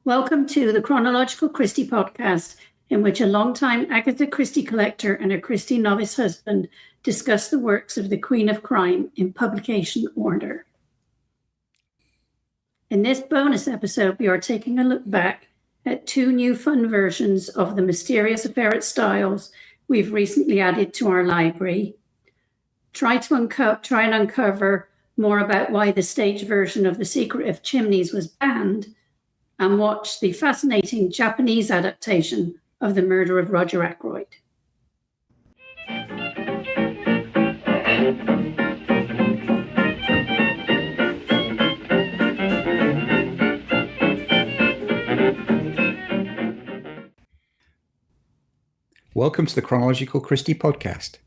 Welcome to the Chronological Christie podcast, in which a long-time Agatha Christie collector and a Christie novice husband discuss the works of the Queen of Crime in publication order. In this bonus episode, we are taking a look back at two new fun versions of The Mysterious Affair at Styles we've recently added to our library. Try and uncover more about why the stage version of The Secret of Chimneys was banned, and watch the fascinating Japanese adaptation of The Murder of Roger Ackroyd. Welcome to the Chronological Christie podcast.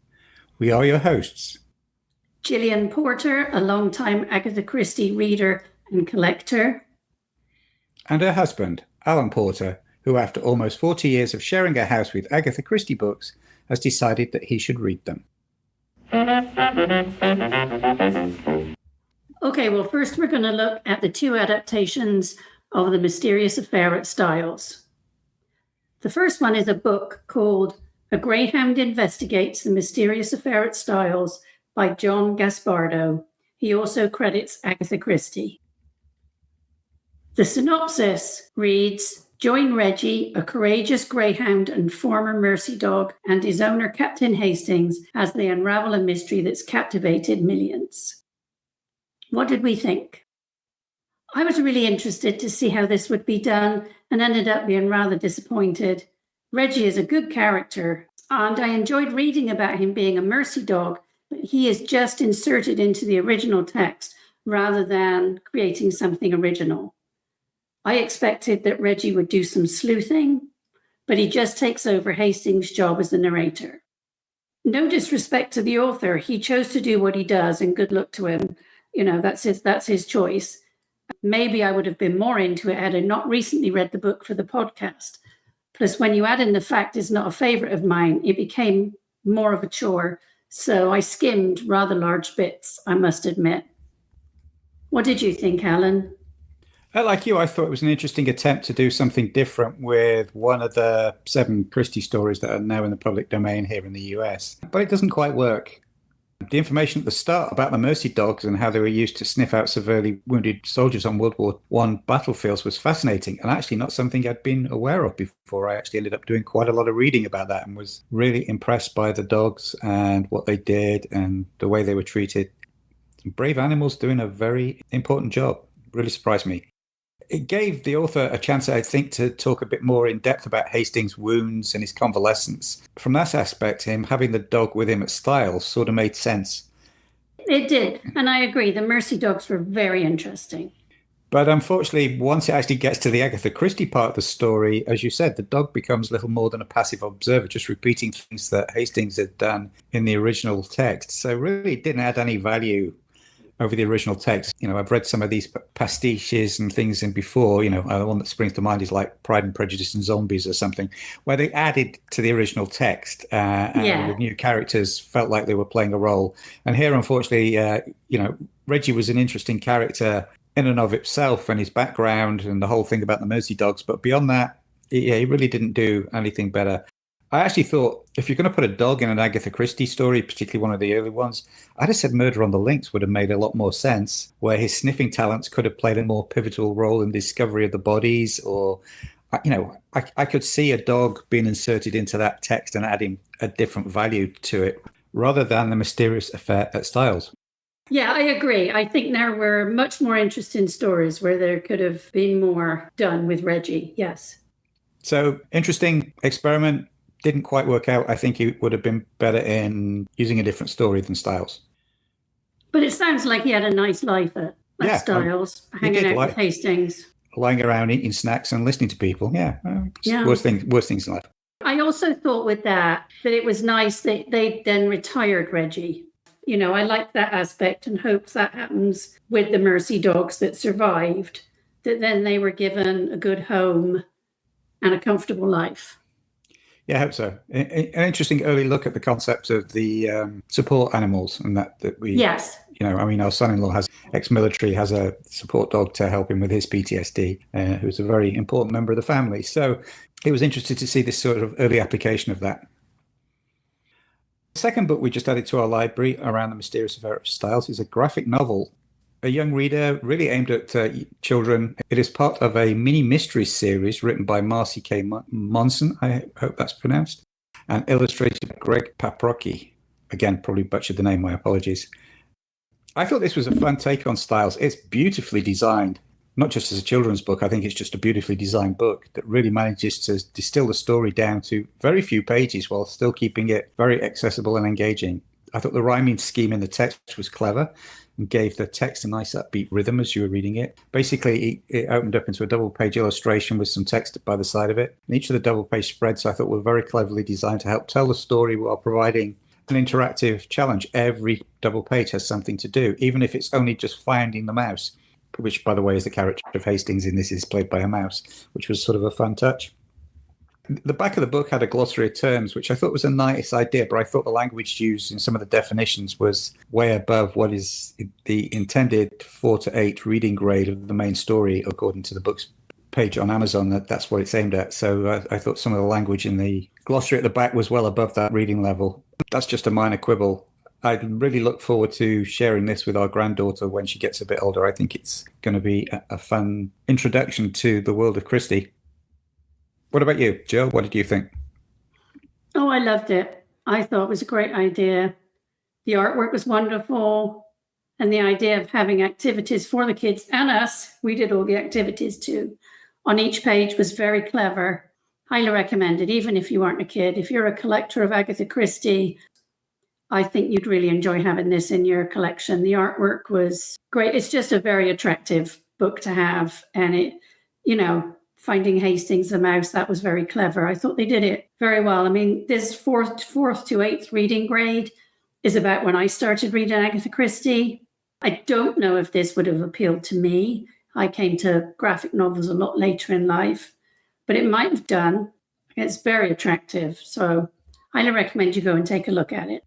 We are your hosts. Gillian Porter, a long-time Agatha Christie reader and collector. And her husband, Alan Porter, who after almost 40 years of sharing a house with Agatha Christie books, has decided that he should read them. Okay, well, first we're going to look at the two adaptations of The Mysterious Affair at Styles. The first one is a book called A Greyhound Investigates the Mysterious Affair at Styles by John Gaspardo. He also credits Agatha Christie. The synopsis reads, join Reggie, a courageous greyhound and former mercy dog, and his owner, Captain Hastings, as they unravel a mystery that's captivated millions. What did we think? I was really interested to see how this would be done and ended up being rather disappointed. Reggie is a good character, and I enjoyed reading about him being a mercy dog, but he is just inserted into the original text rather than creating something original. I expected that Reggie would do some sleuthing, but he just takes over Hastings' job as the narrator. No disrespect to the author, he chose to do what he does, and good luck to him. You know, that's his choice. Maybe I would have been more into it had I not recently read the book for the podcast. Plus, when you add in the fact it's not a favorite of mine, it became more of a chore. So I skimmed rather large bits, I must admit. What did you think, Alan? Like you, I thought it was an interesting attempt to do something different with one of the 7 Christie stories that are now in the public domain here in the US. But it doesn't quite work. The information at the start about the mercy dogs and how they were used to sniff out severely wounded soldiers on World War I battlefields was fascinating, and actually not something I'd been aware of before. I actually ended up doing quite a lot of reading about that and was really impressed by the dogs and what they did and the way they were treated. Some brave animals doing a very important job. Really surprised me. It gave the author a chance, I think, to talk a bit more in depth about Hastings' wounds and his convalescence. From that aspect, him having the dog with him at Styles sort of made sense. It did, and I agree. The mercy dogs were very interesting. But unfortunately, once it actually gets to the Agatha Christie part of the story, as you said, the dog becomes little more than a passive observer, just repeating things that Hastings had done in the original text. So really it didn't add any value over the original text. You know, I've read some of these pastiches and things in before, you know, the one that springs to mind is like Pride and Prejudice and Zombies or something, where they added to the original text and the new characters felt like they were playing a role. And here, unfortunately, you know, Reggie was an interesting character in and of itself and his background and the whole thing about the mercy dogs. But beyond that, he really didn't do anything better. I actually thought if you're going to put a dog in an Agatha Christie story, particularly one of the early ones, I'd have said Murder on the Links would have made a lot more sense, where his sniffing talents could have played a more pivotal role in the discovery of the bodies. Or, you know, I could see a dog being inserted into that text and adding a different value to it, rather than the Mysterious Affair at Styles. Yeah, I agree. I think there were much more interesting stories where there could have been more done with Reggie. Yes. So, interesting experiment. Didn't quite work out. I think it would have been better in using a different story than Styles. But it sounds like he had a nice life at Styles, hanging out with Hastings. Lying around eating snacks and listening to people. Yeah. Worst things in life. I also thought with that it was nice that they then retired Reggie. You know, I like that aspect and hope that happens with the mercy dogs that survived, that then they were given a good home and a comfortable life. Yeah, I hope so. An interesting early look at the concept of the support animals and that we Our son-in-law has ex-military, has a support dog to help him with his PTSD, who's a very important member of the family. So it was interesting to see this sort of early application of that. The second book we just added to our library around the mysterious affair of Styles is a graphic novel, a young reader really aimed at children. It is part of a mini mystery series written by Marcy K. Monson, I hope that's pronounced, and illustrated by Greg Paprocki. Again, probably butchered the name, my apologies. I thought this was a fun take on Styles. It's beautifully designed, not just as a children's book. I think it's just a beautifully designed book that really manages to distill the story down to very few pages while still keeping it very accessible and engaging. I thought the rhyming scheme in the text was clever and gave the text a nice upbeat rhythm as you were reading it. Basically, it opened up into a double-page illustration with some text by the side of it. And each of the double-page spreads, I thought, were very cleverly designed to help tell the story while providing an interactive challenge. Every double page has something to do, even if it's only just finding the mouse, which, by the way, is the character of Hastings in this, is played by a mouse, which was sort of a fun touch. The back of the book had a glossary of terms, which I thought was a nice idea, but I thought the language used in some of the definitions was way above what is the intended 4 to 8 reading grade of the main story, according to the book's page on Amazon. That's what it's aimed at. So I thought some of the language in the glossary at the back was well above that reading level. That's just a minor quibble. I really look forward to sharing this with our granddaughter when she gets a bit older. I think it's going to be a fun introduction to the world of Christie. What about you, Jill? What did you think? Oh, I loved it. I thought it was a great idea. The artwork was wonderful. And the idea of having activities for the kids and us, we did all the activities too, on each page was very clever. Highly recommended, even if you aren't a kid. If you're a collector of Agatha Christie, I think you'd really enjoy having this in your collection. The artwork was great. It's just a very attractive book to have. And it, finding Hastings the mouse, that was very clever. I thought they did it very well. I mean, this fourth to 8th reading grade is about when I started reading Agatha Christie. I don't know if this would have appealed to me. I came to graphic novels a lot later in life, but it might have done. It's very attractive. So I highly recommend you go and take a look at it.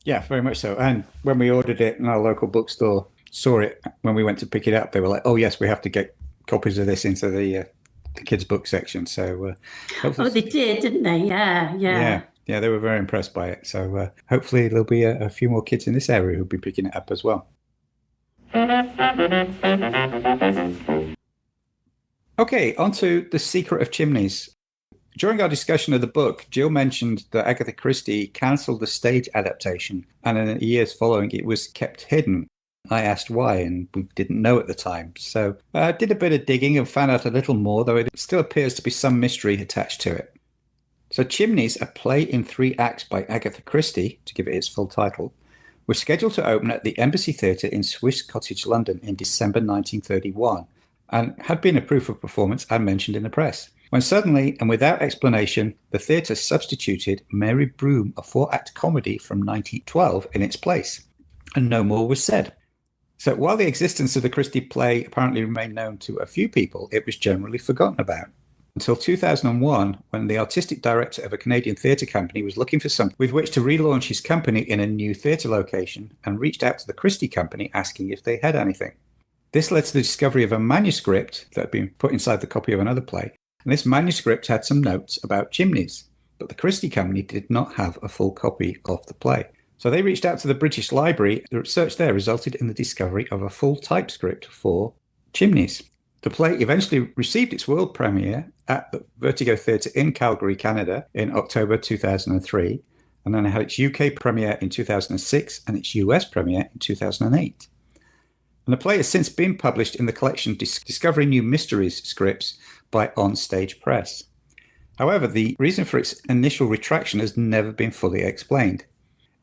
Yeah, very much so. And when we ordered it in our local bookstore, saw it when we went to pick it up, they were like, oh, yes, we have to get copies of this into the kids' book section. So hopefully... Oh, they did, didn't they? Yeah. Yeah, they were very impressed by it. So hopefully there'll be a few more kids in this area who'll be picking it up as well. Okay, on to The Secret of Chimneys. During our discussion of the book, Jill mentioned that Agatha Christie cancelled the stage adaptation, and in the years following, it was kept hidden. I asked why, and we didn't know at the time. So I did a bit of digging and found out a little more, though it still appears to be some mystery attached to it. So Chimneys, a play in 3 acts by Agatha Christie, to give it its full title, was scheduled to open at the Embassy Theatre in Swiss Cottage, London in December 1931, and had been approved for performance and mentioned in the press. When suddenly, and without explanation, the theatre substituted Mary Broom, a 4-act comedy from 1912, in its place, and no more was said. So while the existence of the Christie play apparently remained known to a few people, it was generally forgotten about. Until 2001, when the artistic director of a Canadian theatre company was looking for something with which to relaunch his company in a new theatre location and reached out to the Christie company asking if they had anything. This led to the discovery of a manuscript that had been put inside the copy of another play, and this manuscript had some notes about chimneys, but the Christie company did not have a full copy of the play. So they reached out to the British Library. The research there resulted in the discovery of a full typescript for Chimneys. The play eventually received its world premiere at the Vertigo Theatre in Calgary, Canada in October 2003, and then it had its UK premiere in 2006 and its US premiere in 2008. And the play has since been published in the collection Discovering New Mysteries scripts by Onstage Press. However, the reason for its initial retraction has never been fully explained.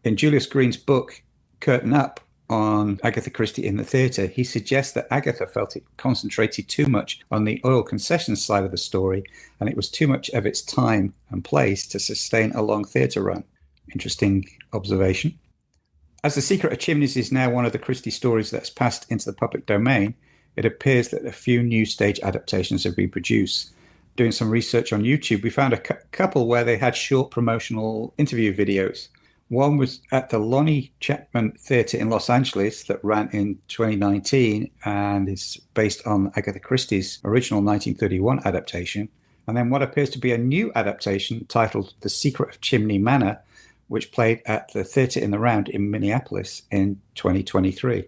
In Julius Green's book, Curtain Up, on Agatha Christie in the theatre, he suggests that Agatha felt it concentrated too much on the oil concessions side of the story, and it was too much of its time and place to sustain a long theatre run. Interesting observation. As The Secret of Chimneys is now one of the Christie stories that's passed into the public domain, it appears that a few new stage adaptations have been produced. Doing some research on YouTube, we found a couple where they had short promotional interview videos. One was at the Lonnie Chapman Theatre in Los Angeles that ran in 2019 and is based on Agatha Christie's original 1931 adaptation. And then what appears to be a new adaptation titled The Secret of Chimney Manor, which played at the Theatre in the Round in Minneapolis in 2023.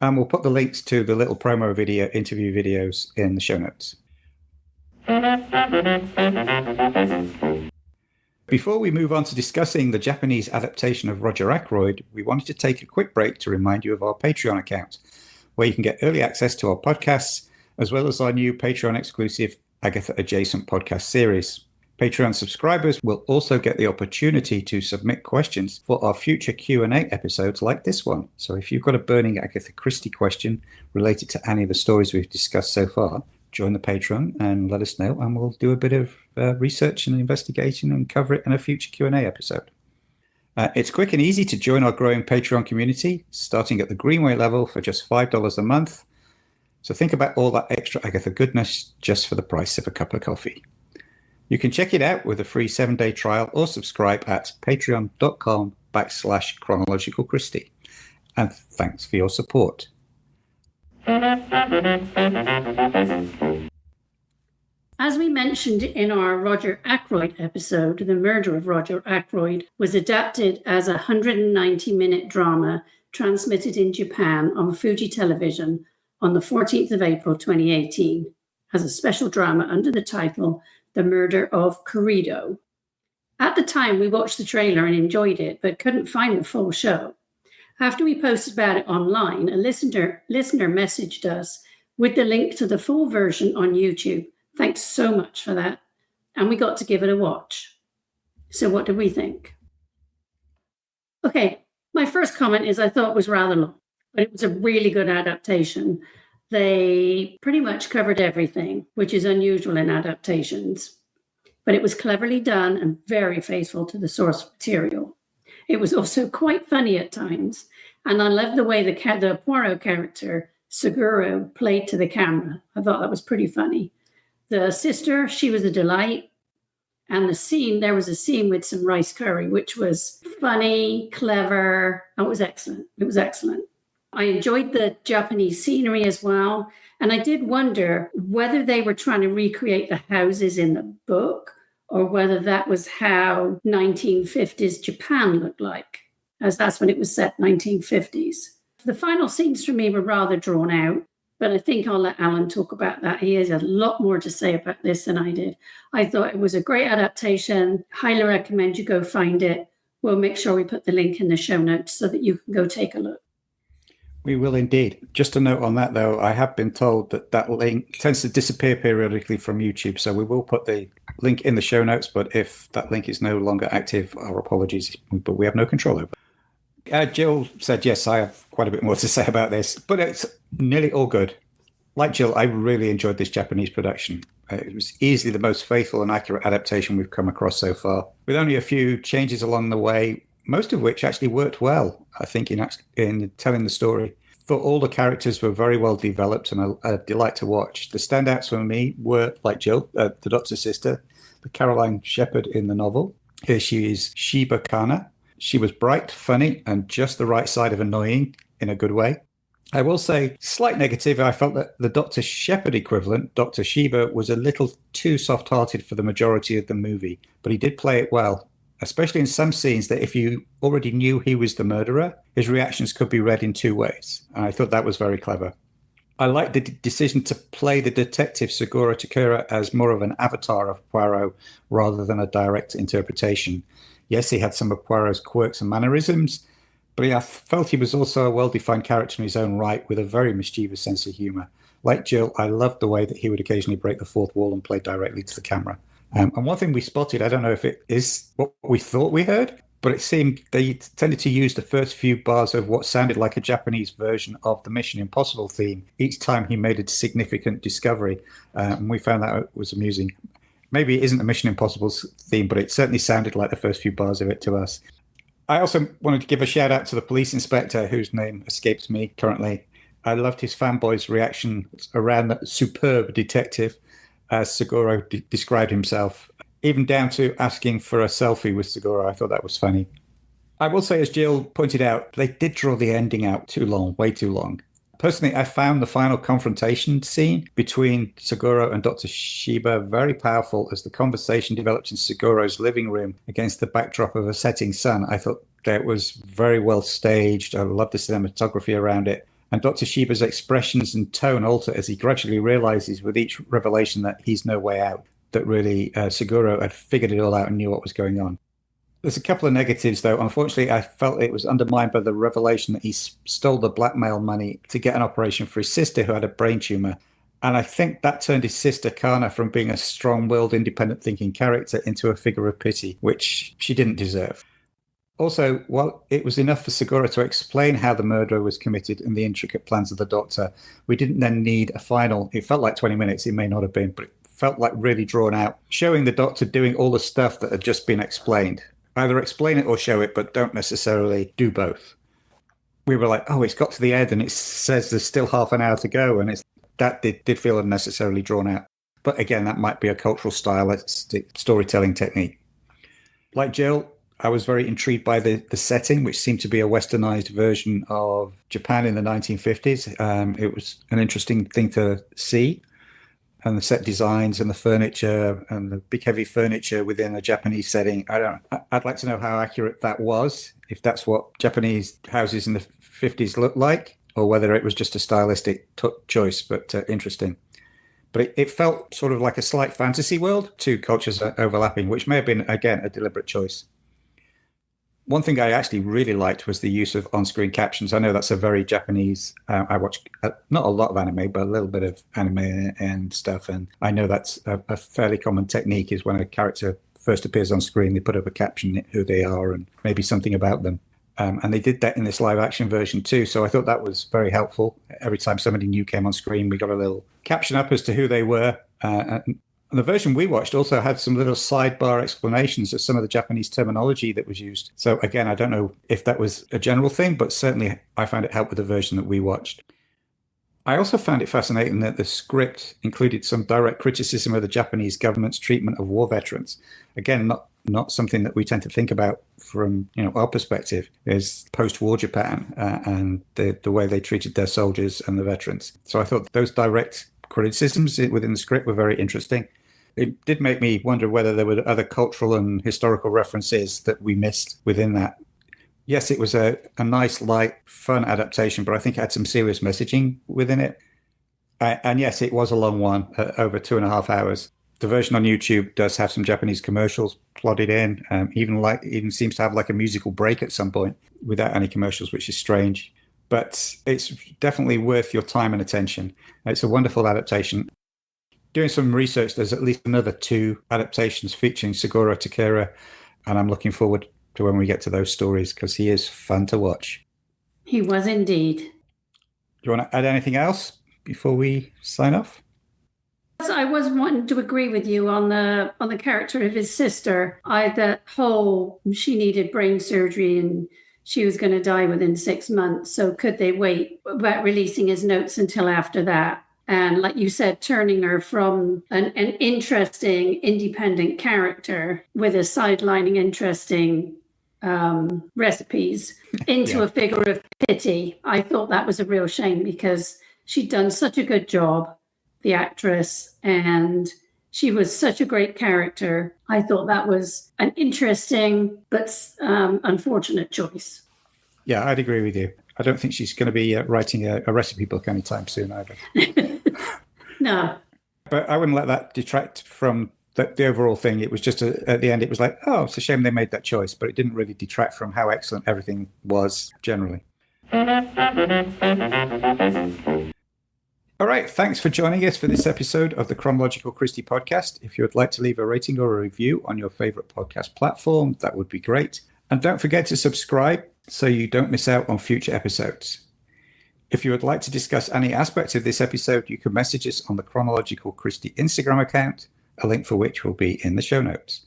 And we'll put the links to the little promo video, interview videos in the show notes. Before we move on to discussing the Japanese adaptation of Roger Ackroyd, we wanted to take a quick break to remind you of our Patreon account, where you can get early access to our podcasts, as well as our new Patreon-exclusive Agatha-adjacent podcast series. Patreon subscribers will also get the opportunity to submit questions for our future Q&A episodes like this one. So if you've got a burning Agatha Christie question related to any of the stories we've discussed so far, join the Patreon and let us know, and we'll do a bit of research and investigation and cover it in a future Q&A episode. It's quick and easy to join our growing Patreon community, starting at the Greenway level for just $5 a month. So think about all that extra Agatha goodness just for the price of a cup of coffee. You can check it out with a free 7-day trial or subscribe at patreon.com/Chronological Christie. And thanks for your support. As we mentioned in our Roger Ackroyd episode, The Murder of Roger Ackroyd was adapted as a 190-minute drama transmitted in Japan on Fuji Television on the 14th of April 2018 as a special drama under the title The Murder of Ackroyd. At the time, we watched the trailer and enjoyed it, but couldn't find the full show. After we posted about it online, a listener messaged us with the link to the full version on YouTube. Thanks so much for that. And we got to give it a watch. So what did we think? Okay, my first comment is I thought it was rather long, but it was a really good adaptation. They pretty much covered everything, which is unusual in adaptations. But it was cleverly done and very faithful to the source material. It was also quite funny at times, and I loved the way the Poirot character, Seguro, played to the camera. I thought that was pretty funny. The sister, she was a delight, and there was a scene with some rice curry, which was funny, clever. It was excellent. It was excellent. I enjoyed the Japanese scenery as well, and I did wonder whether they were trying to recreate the houses in the book, or whether that was how 1950s Japan looked like, as that's when it was set, 1950s. The final scenes for me were rather drawn out, but I think I'll let Alan talk about that. He has a lot more to say about this than I did. I thought it was a great adaptation. Highly recommend you go find it. We'll make sure we put the link in the show notes so that you can go take a look. We will indeed. Just a note on that, though, I have been told that link tends to disappear periodically from YouTube, so we will put the link in the show notes, but if that link is no longer active, our apologies, but we have no control over it. Jill said, yes, I have quite a bit more to say about this, but it's nearly all good. Like Jill, I really enjoyed this Japanese production. It was easily the most faithful and accurate adaptation we've come across so far, with only a few changes along the way, most of which actually worked well, I think, in telling the story. Thought all the characters were very well developed and a delight to watch. The standouts for me were, like Jill, the Doctor's sister, the Caroline Shepherd in the novel. Here she is Shiba Kana. She was bright, funny, and just the right side of annoying in a good way. I will say, slight negative, I felt that the Dr. Shepherd equivalent, Dr. Shiba, was a little too soft-hearted for the majority of the movie, but he did play it well, especially in some scenes that if you already knew he was the murderer, his reactions could be read in two ways, and I thought that was very clever. I liked the decision to play the detective Seguro Takura as more of an avatar of Poirot rather than a direct interpretation. Yes, he had some of Poirot's quirks and mannerisms, but I felt he was also a well-defined character in his own right with a very mischievous sense of humour. Like Jill, I loved the way that he would occasionally break the fourth wall and play directly to the camera. And one thing we spotted, I don't know if it is what we thought we heard, but it seemed they tended to use the first few bars of what sounded like a Japanese version of the Mission Impossible theme each time he made a significant discovery. And we found that was amusing. Maybe it isn't a Mission Impossible theme, but it certainly sounded like the first few bars of it to us. I also wanted to give a shout out to the police inspector, whose name escapes me currently. I loved his fanboys' reaction around that superb detective, as Seguro described himself, even down to asking for a selfie with Seguro. I thought that was funny. I will say, as Jill pointed out, they did draw the ending out too long, way too long. Personally, I found the final confrontation scene between Seguro and Dr. Shiba very powerful as the conversation developed in Seguro's living room against the backdrop of a setting sun. I thought that was very well staged. I loved the cinematography around it. And Dr. Shiba's expressions and tone alter as he gradually realizes with each revelation that he's no way out, that really Seguro had figured it all out and knew what was going on. There's a couple of negatives, though. Unfortunately, I felt it was undermined by the revelation that he stole the blackmail money to get an operation for his sister who had a brain tumor. And I think that turned his sister, Kana, from being a strong-willed, independent-thinking character into a figure of pity, which she didn't deserve. Also, while it was enough for Seguro to explain how the murder was committed and the intricate plans of the doctor, we didn't then need a final. It felt like 20 minutes. It may not have been, but it felt like really drawn out, showing the doctor doing all the stuff that had just been explained. Either explain it or show it, but don't necessarily do both. We were like, oh, it's got to the end and it says there's still half an hour to go. And that did feel unnecessarily drawn out. But again, that might be a cultural stylistic storytelling technique. Like Jill, I was very intrigued by the setting, which seemed to be a westernized version of Japan in the 1950s. It was an interesting thing to see. And the set designs and the furniture and the big heavy furniture within a Japanese setting. I'd like to know how accurate that was, if that's what Japanese houses in the 50s looked like, or whether it was just a stylistic choice, but interesting. But it felt sort of like a slight fantasy world, two cultures overlapping, which may have been, again, a deliberate choice. One thing I actually really liked was the use of on-screen captions. I know that's a very Japanese. I watch not a lot of anime, but a little bit of anime and stuff. And I know that's a fairly common technique is when a character first appears on screen, they put up a caption, who they are and maybe something about them. And they did that in this live action version too. So I thought that was very helpful. Every time somebody new came on screen, we got a little caption up as to who they were. And the version we watched also had some little sidebar explanations of some of the Japanese terminology that was used. So again, I don't know if that was a general thing, but certainly I found it helped with the version that we watched. I also found it fascinating that the script included some direct criticism of the Japanese government's treatment of war veterans. Again, not something that we tend to think about from our perspective, is post-war Japan and the way they treated their soldiers and the veterans. So I thought those direct criticisms within the script were very interesting. It did make me wonder whether there were other cultural and historical references that we missed within that. Yes, it was a nice, light, fun adaptation, but I think it had some serious messaging within it. And yes, it was a long one, over 2.5 hours. The version on YouTube does have some Japanese commercials plotted in, even seems to have like a musical break at some point without any commercials, which is strange. But it's definitely worth your time and attention. It's a wonderful adaptation. Doing some research, there's at least another 2 adaptations featuring Seguro Takara, and I'm looking forward to when we get to those stories because he is fun to watch. He was indeed. Do you want to add anything else before we sign off? I was wanting to agree with you on the character of his sister. That whole she needed brain surgery and she was going to die within 6 months. So could they wait about releasing his notes until after that? And like you said, turning her from an interesting, independent character with a sidelining interesting recipes into a figure of pity. I thought that was a real shame because she'd done such a good job, the actress, and she was such a great character. I thought that was an interesting but unfortunate choice. Yeah, I'd agree with you. I don't think she's going to be writing a recipe book anytime soon either. No. But I wouldn't let that detract from the overall thing. It was just at the end, it was like, oh, it's a shame they made that choice, but it didn't really detract from how excellent everything was generally. All right, thanks for joining us for this episode of the Chronological Christie podcast. If you would like to leave a rating or a review on your favorite podcast platform, that would be great. And don't forget to subscribe so you don't miss out on future episodes. If you would like to discuss any aspects of this episode, you can message us on the Chronological Christie Instagram account, a link for which will be in the show notes.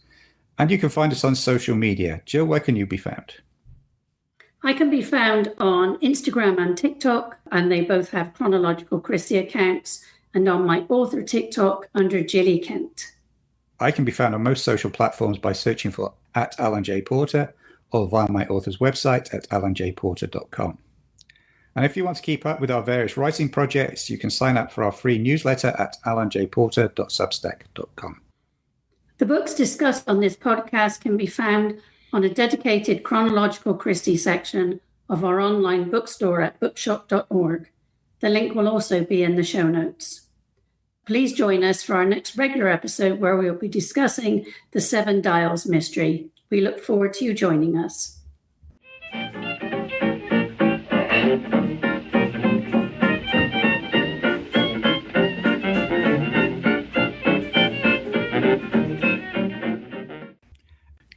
And you can find us on social media. Jill, where can you be found? I can be found on Instagram and TikTok, and they both have Chronological Christie accounts, and on my author TikTok under Jilly Kent. I can be found on most social platforms by searching for @Alan J. Porter, or via my author's website at alanjporter.com. And if you want to keep up with our various writing projects, you can sign up for our free newsletter at alanjporter.substack.com. The books discussed on this podcast can be found on a dedicated Chronological Christie section of our online bookstore at bookshop.org. The link will also be in the show notes. Please join us for our next regular episode where we'll be discussing the Seven Dials mystery. We look forward to you joining us.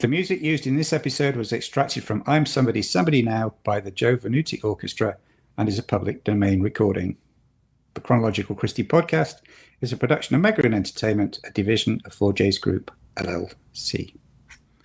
The music used in this episode was extracted from I'm Somebody, Somebody Now by the Joe Venuti Orchestra and is a public domain recording. The Chronological Christie podcast is a production of Megrin Entertainment, a division of 4J's Group, LLC.